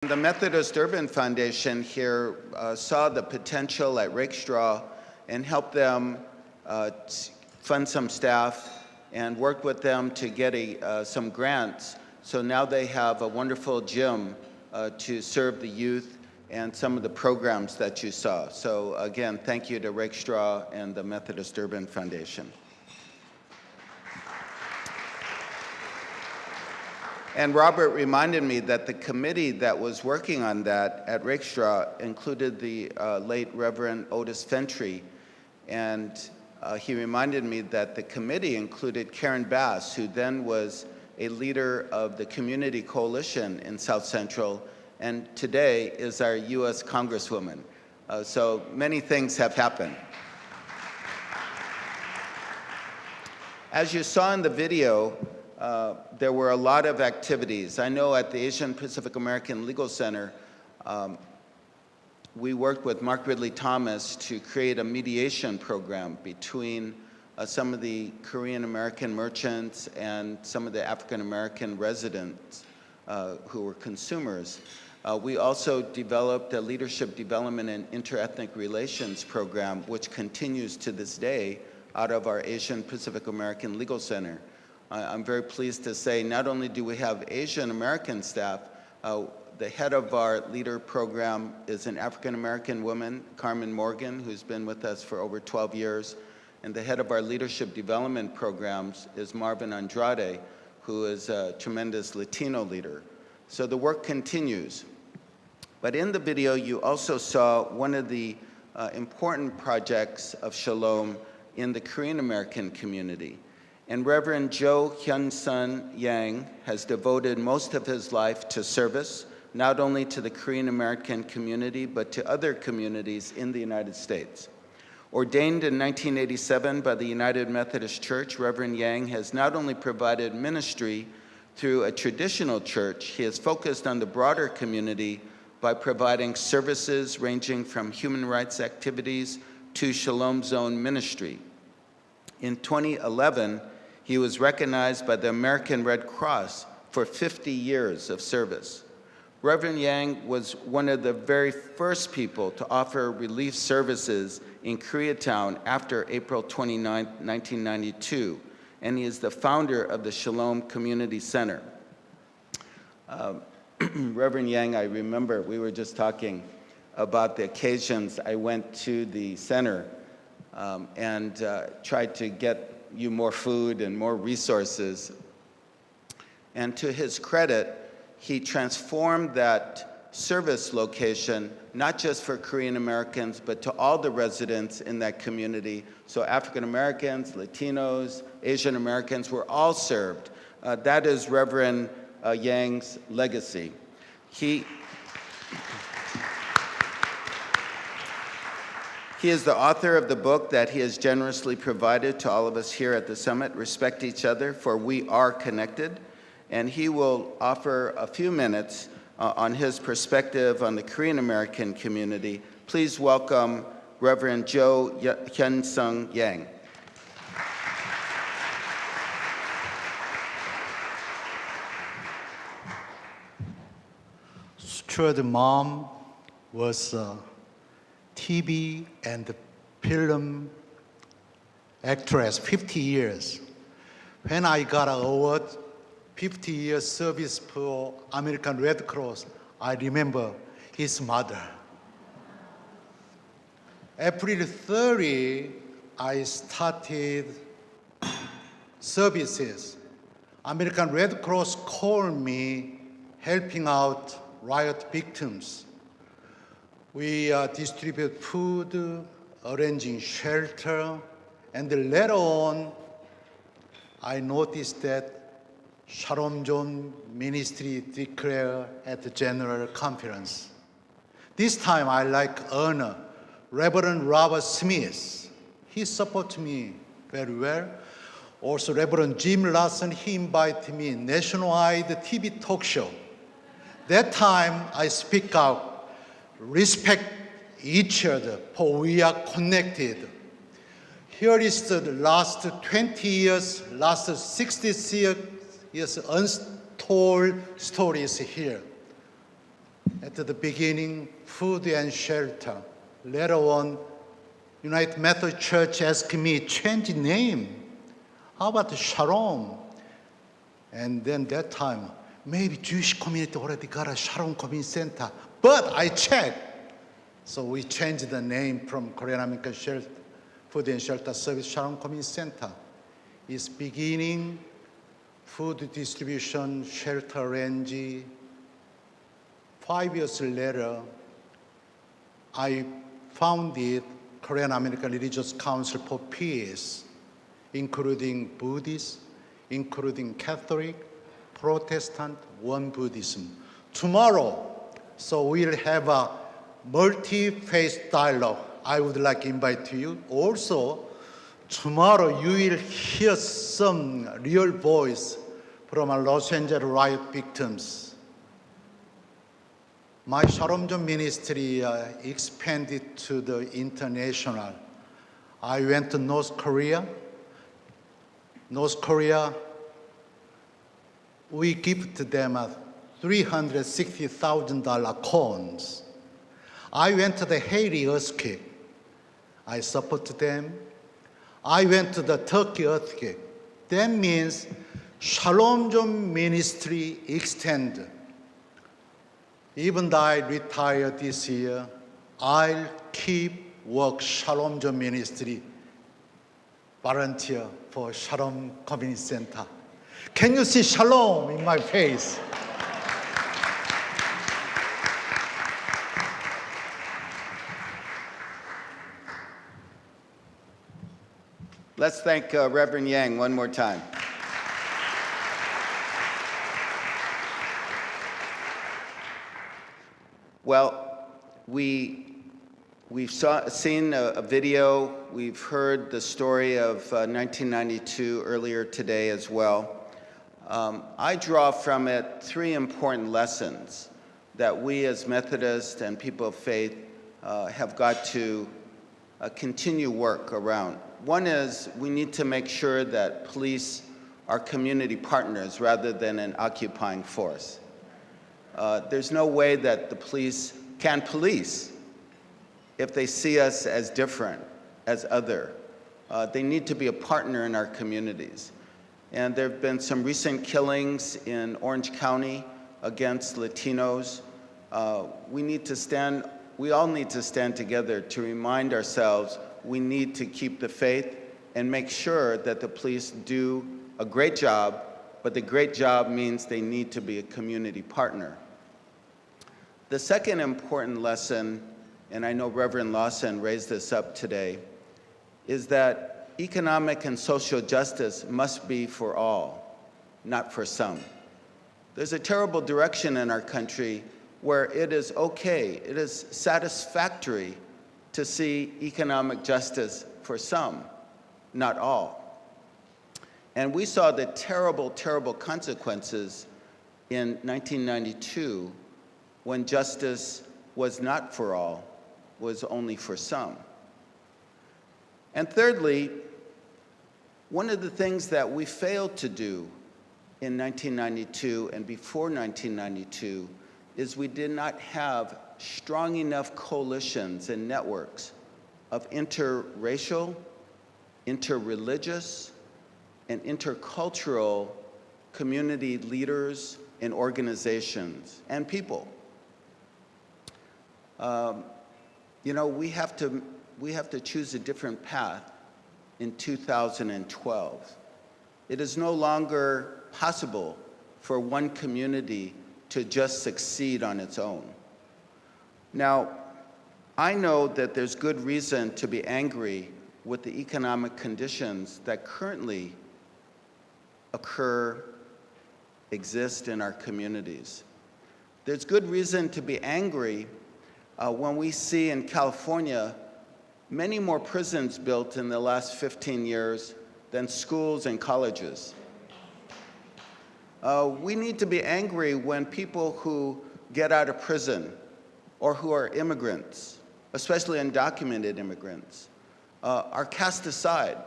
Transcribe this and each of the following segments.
The Methodist Urban Foundation here saw the potential at Rakestraw and helped them fund some staff and worked with them to get some grants. So now they have a wonderful gym to serve the youth and some of the programs that you saw. So again, thank you to Rakestraw and the Methodist Urban Foundation. And Robert reminded me that the committee that was working on that at Rakestraw included the late Reverend Otis Fentry. And he reminded me that the committee included Karen Bass, who then was a leader of the Community Coalition in South Central, and today is our US Congresswoman. So many things have happened. As you saw in the video, there were a lot of activities. I know at the Asian Pacific American Legal Center, we worked with Mark Ridley Thomas to create a mediation program between some of the Korean American merchants and some of the African American residents who were consumers. We also developed a leadership development and interethnic relations program, which continues to this day out of our Asian Pacific American Legal Center. I'm very pleased to say not only do we have Asian American staff, the head of our leader program is an African American woman, Carmen Morgan, who's been with us for over 12 years, and the head of our leadership development programs is Marvin Andrade, who is a tremendous Latino leader. So the work continues. But in the video, you also saw one of the important projects of Shalom in the Korean American community. And Reverend Jo Hyun-sun Yang has devoted most of his life to service, not only to the Korean American community, but to other communities in the United States. Ordained in 1987 by the United Methodist Church, Reverend Yang has not only provided ministry through a traditional church, he has focused on the broader community by providing services ranging from human rights activities to Shalom Zone ministry. In 2011, he was recognized by the American Red Cross for 50 years of service. Reverend Yang was one of the very first people to offer relief services in Koreatown after April 29, 1992, and he is the founder of the Shalom Community Center. Reverend Yang, I remember we were just talking about the occasions I went to the center and tried to get you more food and more resources. And to his credit, he transformed that service location, not just for Korean Americans, but to all the residents in that community. So African Americans, Latinos, Asian Americans were all served. That is Reverend Yang's legacy. He is the author of the book that he has generously provided to all of us here at the summit, Respect Each Other, for We Are Connected. And he will offer a few minutes on his perspective on the Korean American community. Please welcome Reverend Jo Hyun-sun Yang. Stuart's mom was TV and film actress 50 years. When I got an award, 50 years service for American Red Cross, I remember his mother. April 30, I started services. American Red Cross called me helping out riot victims. We distribute food, arranging shelter, and later on, I noticed that Shalom Zone ministry declared at the General Conference. This time, I like honor Reverend Robert Smith. He supports me very well. Also, Reverend Jim Larson, he invited me nationwide TV talk show. That time, I speak out, respect each other, for we are connected. Here is the last 20 years, last 60 years untold stories here. At the beginning, food and shelter. Later on, United Methodist Church asked me, change the name. How about Shalom? And then that time, maybe Jewish community already got a Shalom Community Center. But I checked. So we changed the name from Korean American Food and Shelter Service Shalom Community Center. It's beginning food distribution, shelter range. 5 years later, I founded Korean American Religious Council for Peace, including Buddhist, including Catholic, Protestant, One Buddhism. Tomorrow, so we'll have a multi-faith dialogue. I would like to invite you. Also, tomorrow you will hear some real voice from our Los Angeles riot victims. My Shalom Zone ministry expanded to the international. I went to North Korea. North Korea, we give to them $360,000 coins. I went to the Haiti earthquake. I support them. I went to the Turkey earthquake. That means Shalom Zone ministry extend. Even though I retire this year, I'll keep work Shalom Zone ministry, volunteer for Shalom Community Center. Can you see Shalom in my face? Let's thank Reverend Yang one more time. Well, we've seen a video, we've heard the story of 1992 earlier today as well. I draw from it three important lessons that we as Methodists and people of faith have got to continue work around. One is we need to make sure that police are community partners rather than an occupying force. There's no way that the police can police if they see us as different, as other. They need to be a partner in our communities. And there have been some recent killings in Orange County against Latinos. We all need to stand together to remind ourselves we need to keep the faith and make sure that the police do a great job, but the great job means they need to be a community partner. The second important lesson, and I know Reverend Lawson raised this up today, is that economic and social justice must be for all, not for some. There's a terrible direction in our country where it is okay, it is satisfactory to see economic justice for some, not all. And we saw the terrible, terrible consequences in 1992 when justice was not for all, was only for some. And thirdly, one of the things that we failed to do in 1992 and before 1992 is we did not have strong enough coalitions and networks of interracial, interreligious, and intercultural community leaders and organizations and people. You know, we have to choose a different path in 2012. It is no longer possible for one community to just succeed on its own. Now, I know that there's good reason to be angry with the economic conditions that currently exist in our communities. There's good reason to be angry when we see in California many more prisons built in the last 15 years than schools and colleges. We need to be angry when people who get out of prison or who are immigrants, especially undocumented immigrants, are cast aside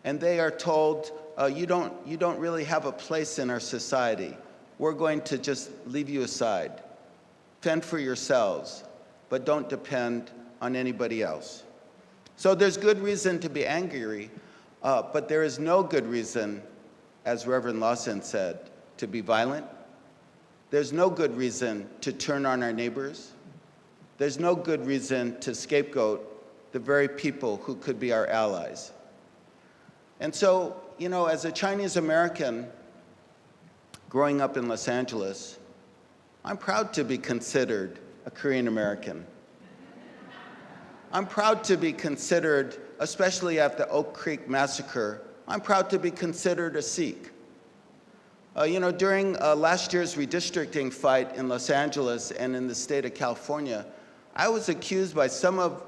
and they are told, you don't really have a place in our society. We're going to just leave you aside. fend for yourselves, but don't depend on anybody else. So there's good reason to be angry, but there is no good reason, as Reverend Lawson said, to be violent. There's no good reason to turn on our neighbors. There's no good reason to scapegoat the very people who could be our allies. And so, you know, as a Chinese American growing up in Los Angeles, I'm proud to be considered a Korean American. I'm proud to be considered, especially after the Oak Creek massacre, I'm proud to be considered a Sikh. You know, during last year's redistricting fight in Los Angeles and in the state of California, I was accused by some of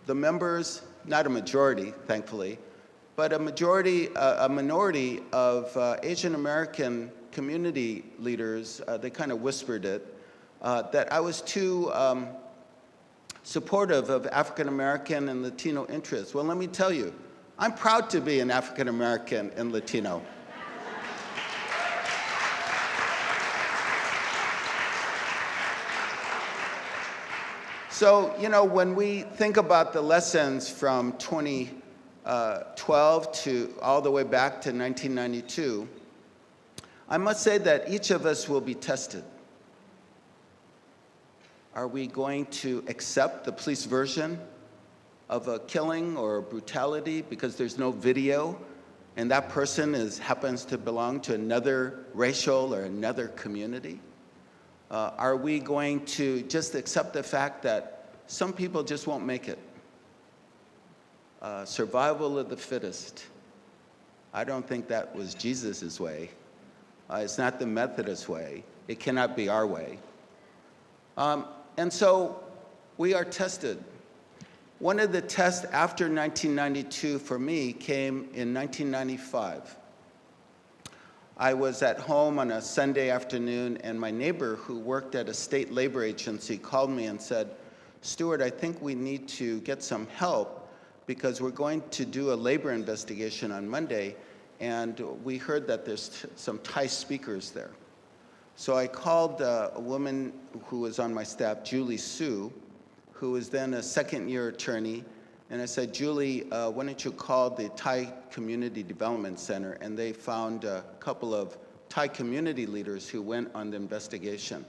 the members, not a majority, thankfully, but a minority of Asian American community leaders, they kind of whispered it, that I was too supportive of African American and Latino interests. Well, let me tell you, I'm proud to be an African American and Latino. So, you know, when we think about the lessons from 2012 to all the way back to 1992, I must say that each of us will be tested. Are we going to accept the police version of a killing or a brutality because there's no video and that person happens to belong to another racial or another community? Are we going to just accept the fact that some people just won't make it? Survival of the fittest. I don't think that was Jesus' way. It's not the Methodist way. It cannot be our way. And so we are tested. One of the tests after 1992 for me came in 1995. I was at home on a Sunday afternoon, and my neighbor who worked at a state labor agency called me and said, "Stewart, I think we need to get some help because we're going to do a labor investigation on Monday, and we heard that there's some Thai speakers there." So I called a woman who was on my staff, Julie Sue, who was then a second-year attorney, and I said, "Julie, why don't you call the Thai Community Development Center?" And they found a couple of Thai community leaders who went on the investigation.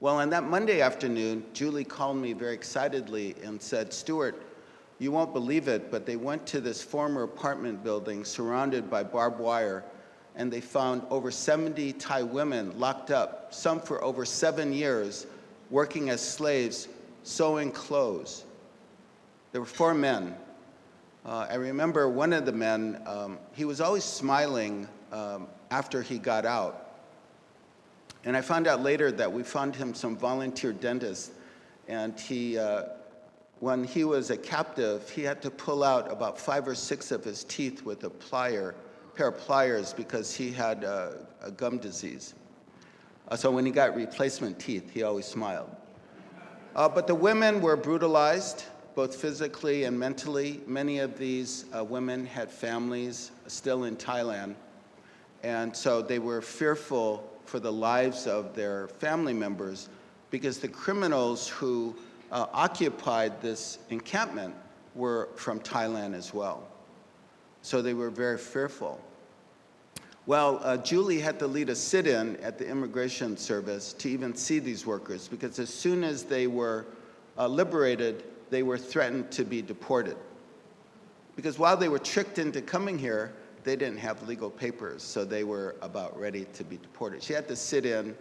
Well, on that Monday afternoon, Julie called me very excitedly and said, "Stewart, you won't believe it, but they went to this former apartment building surrounded by barbed wire, and they found over 70 Thai women locked up, some for over 7 years, working as slaves, sewing clothes." There were 4 men. I remember one of the men, he was always smiling after he got out. And I found out later that we found him some volunteer dentist, and when he was a captive, he had to pull out about 5 or 6 of his teeth with a pair of pliers because he had a gum disease. So when he got replacement teeth, he always smiled. But the women were brutalized, both physically and mentally. Many of these women had families still in Thailand, and so they were fearful for the lives of their family members because the criminals who occupied this encampment were from Thailand as well. So they were very fearful. Well, Julie had to lead a sit-in at the Immigration Service to even see these workers because as soon as they were liberated, they were threatened to be deported. Because while they were tricked into coming here, they didn't have legal papers, so they were about ready to be deported. She had to sit in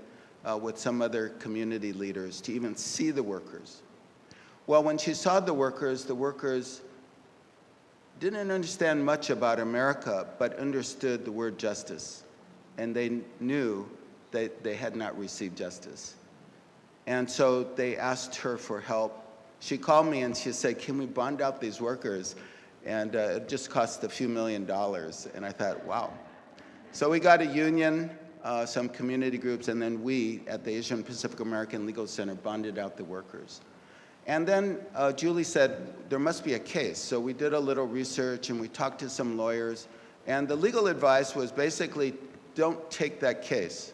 with some other community leaders to even see the workers. Well, when she saw the workers didn't understand much about America, but understood the word justice. And they knew that they had not received justice. And so they asked her for help. She called me and she said, "Can we bond out these workers?" And it just cost a few $1 million. And I thought, wow. So we got a union, some community groups, and then we at the Asian Pacific American Legal Center bonded out the workers. And then Julie said, there must be a case. So we did a little research and we talked to some lawyers. And the legal advice was basically, don't take that case.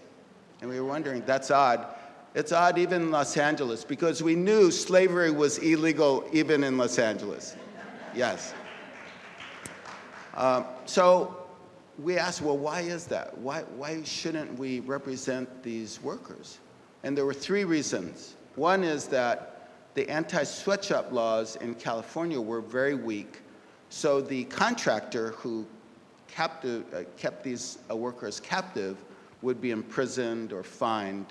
And we were wondering, that's odd. It's odd even in Los Angeles because we knew slavery was illegal even in Los Angeles. Yes. So we asked, well, why is that? Why shouldn't we represent these workers? And there were three reasons. One is that the anti-sweatshop laws in California were very weak. So the contractor who kept these workers captive would be imprisoned or fined.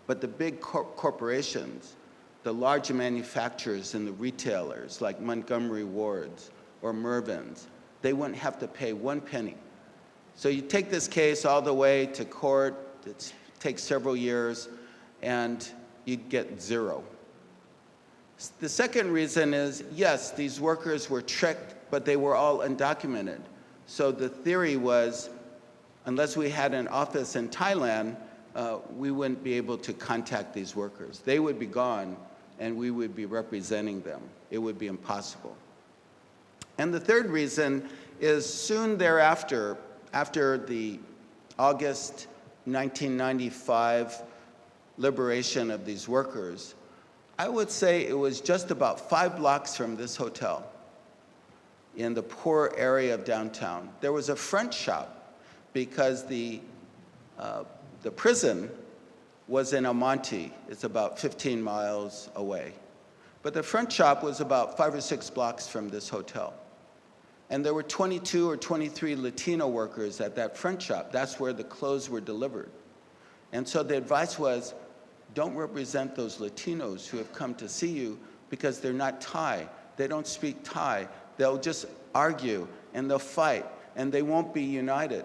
But the big corporations, the large manufacturers and the retailers like Montgomery Ward's or Mervyn's, they wouldn't have to pay 1 penny. So you take this case all the way to court, it takes several years, and you'd get zero. The second reason is, yes, these workers were tricked, but they were all undocumented. So the theory was, unless we had an office in Thailand, we wouldn't be able to contact these workers. They would be gone, and we would be representing them. It would be impossible. And the third reason is soon thereafter, after the August 1995 liberation of these workers, I would say it was just about 5 blocks from this hotel in the poor area of downtown. There was a front shop because the prison was in El Monte. It's about 15 miles away. But the front shop was about 5 or 6 blocks from this hotel. And there were 22 or 23 Latino workers at that front shop. That's where the clothes were delivered. And so the advice was, don't represent those Latinos who have come to see you because they're not Thai. They don't speak Thai. They'll just argue and they'll fight and they won't be united.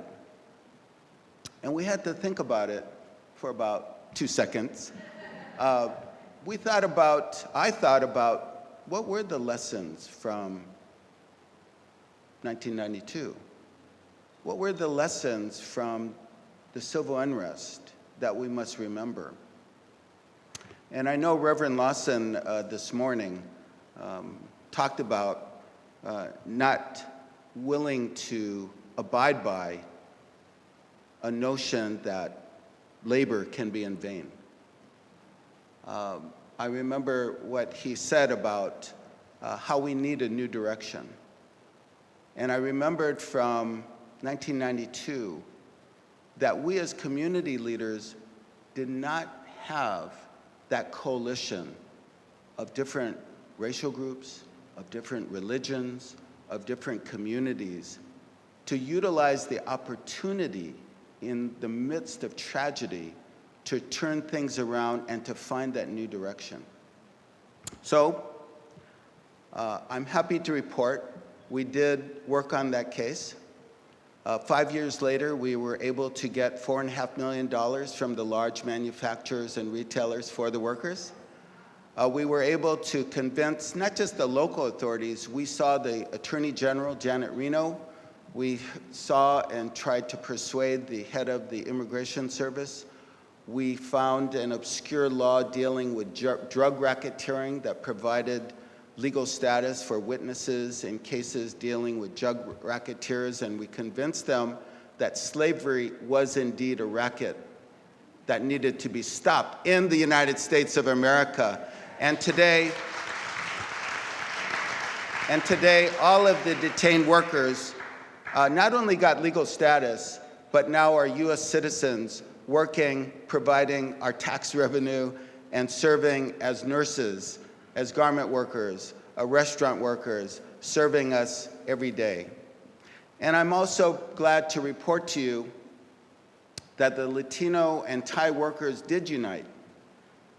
And we had to think about it for about 2 seconds. I thought about what were the lessons from 1992? What were the lessons from the civil unrest that we must remember? And I know Reverend Lawson this morning talked about not willing to abide by a notion that labor can be in vain. I remember what he said about how we need a new direction. And I remembered from 1992 that we as community leaders did not have that coalition of different racial groups, of different religions, of different communities to utilize the opportunity in the midst of tragedy to turn things around and to find that new direction. So I'm happy to report we did work on that case. 5 years later, we were able to get $4.5 million from the large manufacturers and retailers for the workers. We were able to convince not just the local authorities, we saw the Attorney General, Janet Reno. We saw and tried to persuade the head of the Immigration Service. We found an obscure law dealing with drug racketeering that provided legal status for witnesses in cases dealing with drug racketeers, and we convinced them that slavery was indeed a racket that needed to be stopped in the United States of America. And today, all of the detained workers not only got legal status, but now are US citizens working, providing our tax revenue, and serving as nurses, as garment workers, restaurant workers, serving us every day. And I'm also glad to report to you that the Latino and Thai workers did unite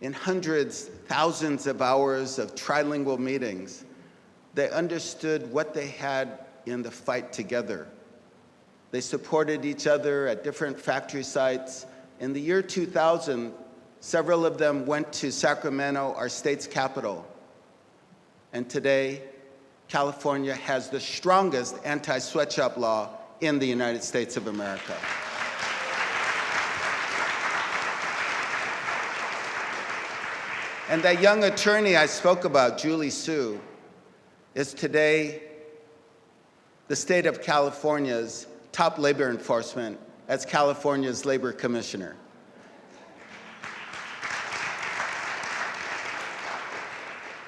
in hundreds, thousands of hours of trilingual meetings. They understood what they had in the fight together. They supported each other at different factory sites. In the year 2000, several of them went to Sacramento, our state's capital. And today, California has the strongest anti-sweatshop law in the United States of America. And that young attorney I spoke about, Julie Su, is today the state of California's top labor enforcement as California's labor commissioner.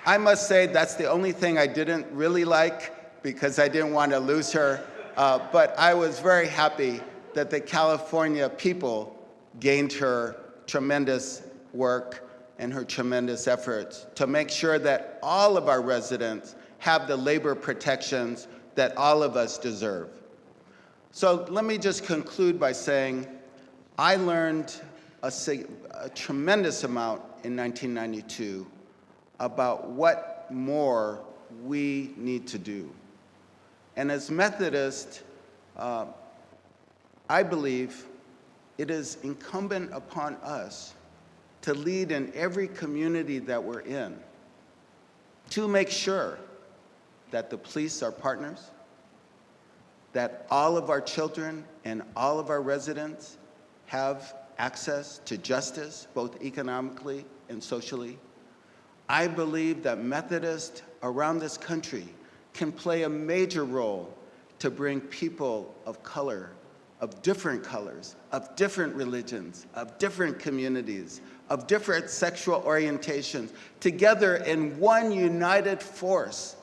I must say that's the only thing I didn't really like because I didn't want to lose her. But I was very happy that the California people gained her tremendous work and her tremendous efforts to make sure that all of our residents have the labor protections that all of us deserve. So let me just conclude by saying I learned a tremendous amount in 1992 about what more we need to do. And as Methodists, I believe it is incumbent upon us to lead in every community that we're in to make sure that the police are partners, that all of our children and all of our residents have access to justice, both economically and socially. I believe that Methodists around this country can play a major role to bring people of color, of different colors, of different religions, of different communities, of different sexual orientations, together in one united force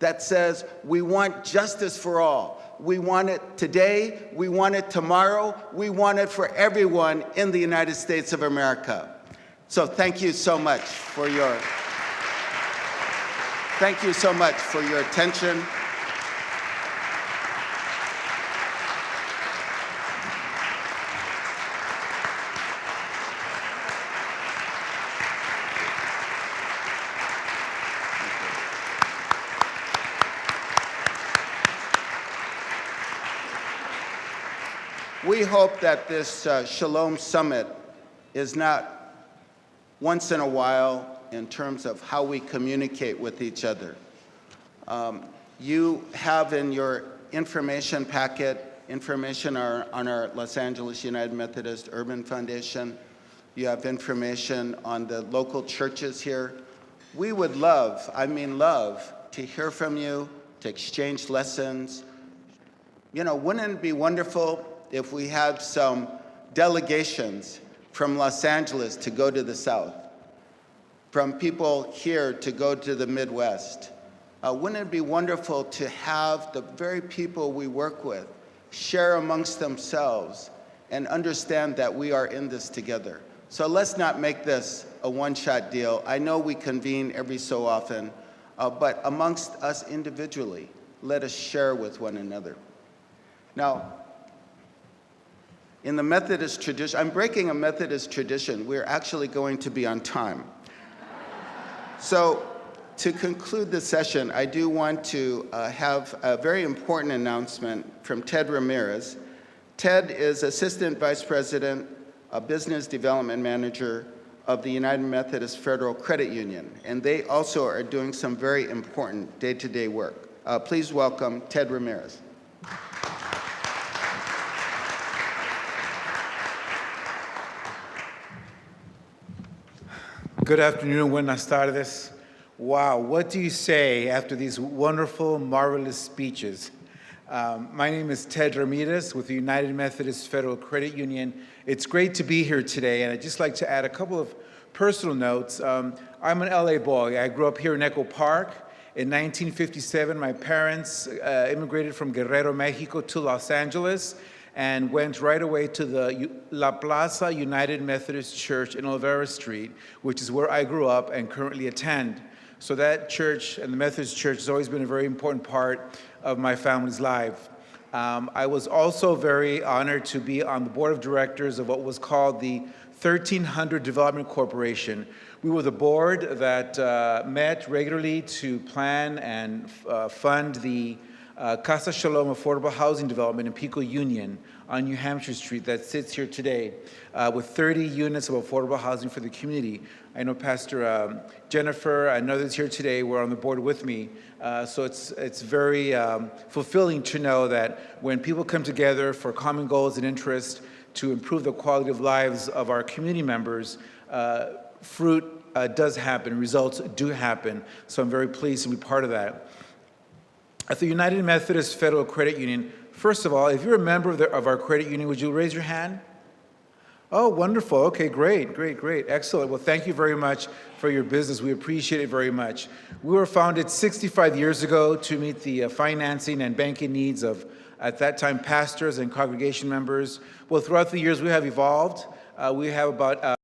that says we want justice for all. We want it today, we want it tomorrow, we want it for everyone in the United States of America. So thank you so much for your attention. We hope that this Shalom Summit is not once in a while in terms of how we communicate with each other. You have in your information packet information on our Los Angeles United Methodist Urban Foundation. You have information on the local churches here. We would love, I mean love, to hear from you, to exchange lessons. You know, wouldn't it be wonderful if we had some delegations from Los Angeles to go to the South, from people here to go to the Midwest? Wouldn't it be wonderful to have the very people we work with share amongst themselves and understand that we are in this together? So let's not make this a one-shot deal. I know we convene every so often, but amongst us individually, let us share with one another. Now, in the Methodist tradition, I'm breaking a Methodist tradition. We're actually going to be on time. So to conclude the session, I do want to have a very important announcement from Ted Ramirez. Ted is Assistant Vice President, a Business Development Manager of the United Methodist Federal Credit Union, and they also are doing some very important day-to-day work. Please welcome Ted Ramirez. Good afternoon, buenas tardes. Wow, what do you say after these wonderful, marvelous speeches? My name is Ted Ramirez with the United Methodist Federal Credit Union. It's great to be here today, and I'd just like to add a couple of personal notes. I'm an LA boy. I grew up here in Echo Park. In 1957, my parents immigrated from Guerrero, Mexico to Los Angeles and went right away to the La Plaza United Methodist Church in Olvera Street, which is where I grew up and currently attend. So that church and the Methodist Church has always been a very important part of my family's life. I was also very honored to be on the board of directors of what was called the 1300 Development Corporation. We were the board that met regularly to plan and fund the Casa Shalom affordable housing development in Pico Union on New Hampshire Street that sits here today with 30 units of affordable housing for the community. I know Pastor Jennifer and others here today were on the board with me. So it's very fulfilling to know that when people come together for common goals and interests to improve the quality of lives of our community members, fruit does happen, results do happen. So I'm very pleased to be part of that. At the United Methodist Federal Credit Union, first of all, if you're a member of our credit union, would you raise your hand? Oh, wonderful. Okay, great, great, great. Excellent. Well, thank you very much for your business. We appreciate it very much. We were founded 65 years ago to meet the financing and banking needs of, at that time, pastors and congregation members. Well, throughout the years, we have evolved. We have about